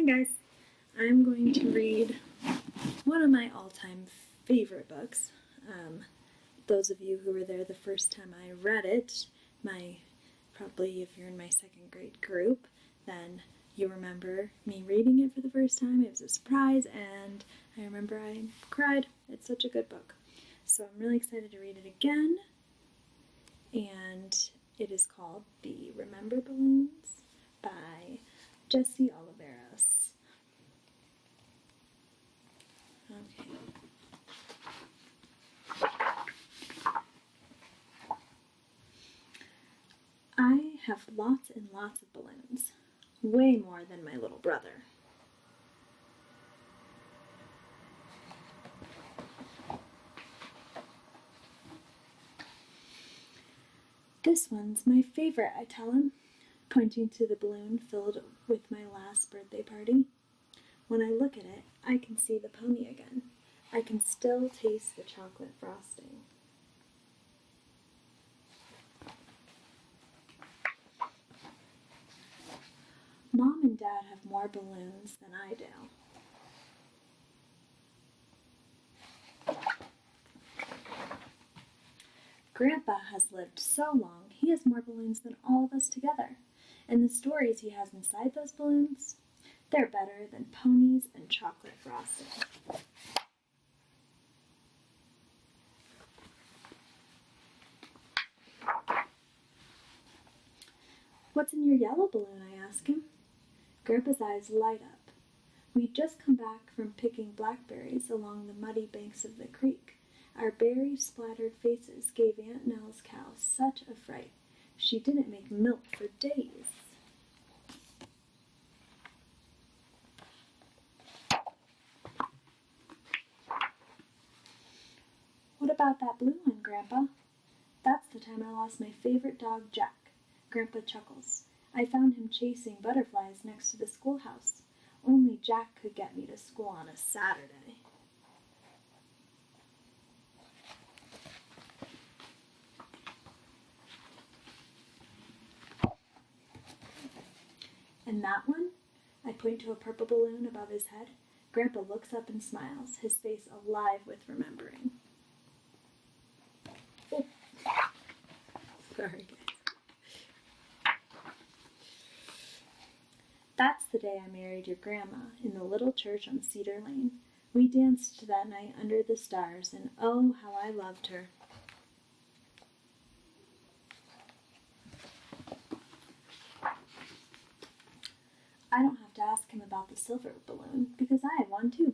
Hi guys, I'm going to read one of my all-time favorite books. Those of you who were there the first time I read it, probably if you're in my second grade group, then you remember me reading it for the first time. It was a surprise and I remember I cried. It's such a good book. So I'm really excited to read it again. And it is called The Remember Balloons by Jessie, Oliveros. Okay. I have lots and lots of balloons, way more than my little brother. This one's my favorite, I tell him, pointing to the balloon filled with my last birthday party. When I look at it, I can see the pony again. I can still taste the chocolate frosting. Mom and Dad have more balloons than I do. Grandpa has lived so long, he has more balloons than all of us together. And the stories he has inside those balloons, they're better than ponies and chocolate frosting. What's in your yellow balloon? I ask him. Grandpa's eyes light up. We'd just come back from picking blackberries along the muddy banks of the creek. Our berry-splattered faces gave Aunt Nell's cow such a fright. She didn't make milk for days. What about that blue one, Grandpa? That's the time I lost my favorite dog, Jack. Grandpa chuckles. I found him chasing butterflies next to the schoolhouse. Only Jack could get me to school on a Saturday. And that one? I point to a purple balloon above his head. Grandpa looks up and smiles, his face alive with remembering. Oh. Sorry, guys. That's the day I married your grandma in the little church on Cedar Lane. We danced that night under the stars, and oh, how I loved her. I don't have to ask him about the silver balloon, because I have one too.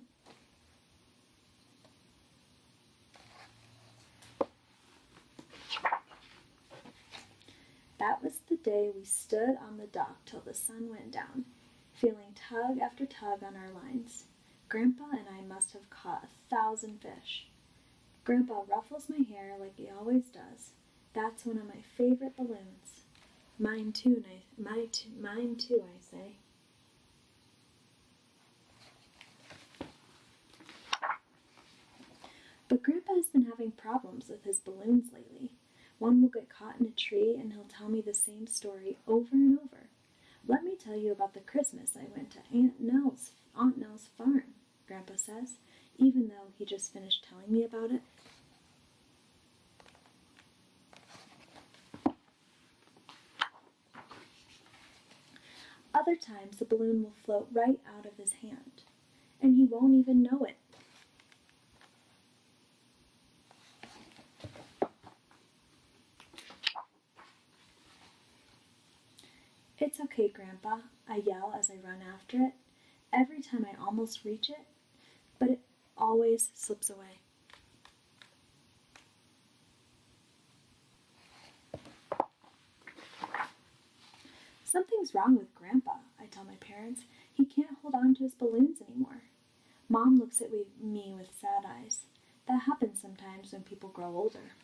That was the day we stood on the dock till the sun went down, feeling tug after tug on our lines. Grandpa and I must have caught 1,000 fish. Grandpa ruffles my hair like he always does. That's one of my favorite balloons. Mine too, I say. But Grandpa has been having problems with his balloons lately. One will get caught in a tree and he'll tell me the same story over and over. Let me tell you about the Christmas I went to Aunt Nell's farm, Grandpa says, even though he just finished telling me about it. Other times the balloon will float right out of his hand, and he won't even know it. It's okay, Grandpa, I yell as I run after it. Every time I almost reach it, but it always slips away. Something's wrong with Grandpa, I tell my parents. He can't hold on to his balloons anymore. Mom looks at me with sad eyes. That happens sometimes when people grow older.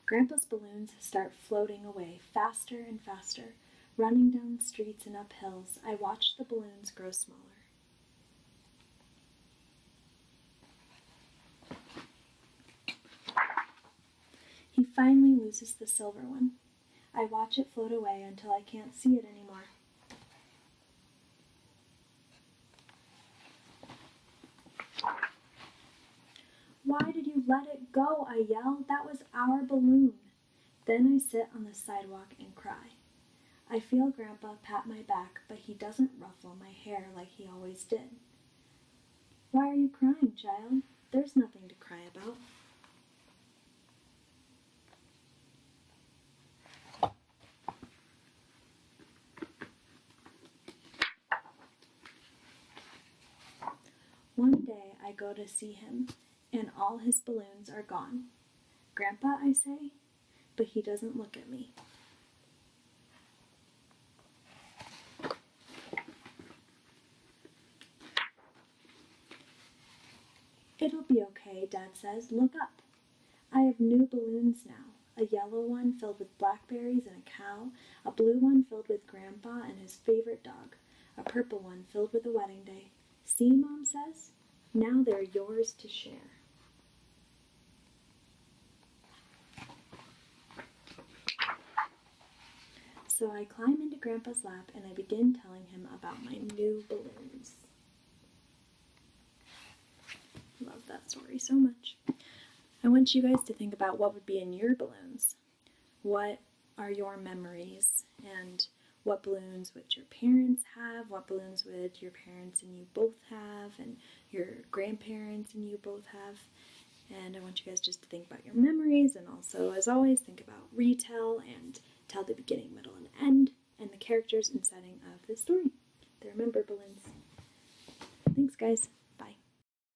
Grandpa's balloons start floating away faster and faster. Running down streets and up hills, I watch the balloons grow smaller. finally loses the silver one. I watch it float away until I can't see it anymore. Why did you let it go? I yell. That was our balloon. Then I sit on the sidewalk and cry. I feel Grandpa pat my back, but he doesn't ruffle my hair like he always did. Why are you crying, child? There's nothing to cry about. One day I go to see him, and all his balloons are gone. Grandpa, I say, but he doesn't look at me. It'll be okay, Dad says. Look up. I have new balloons now. A yellow one filled with blackberries and a cow, a blue one filled with Grandpa and his favorite dog, a purple one filled with a wedding day. See, Mom says, now they're yours to share. So I climb into Grandpa's lap and I begin telling him about my new balloons. Love that story so much. I want you guys to think about what would be in your balloons. What are your memories, and what balloons would your parents have, what balloons would your parents and you both have, and your grandparents and you both have. And I want you guys just to think about your memories, and also, as always, think about retell and tell the beginning, middle, and end, and the characters and setting of the story. They're member balloons. Thanks, guys.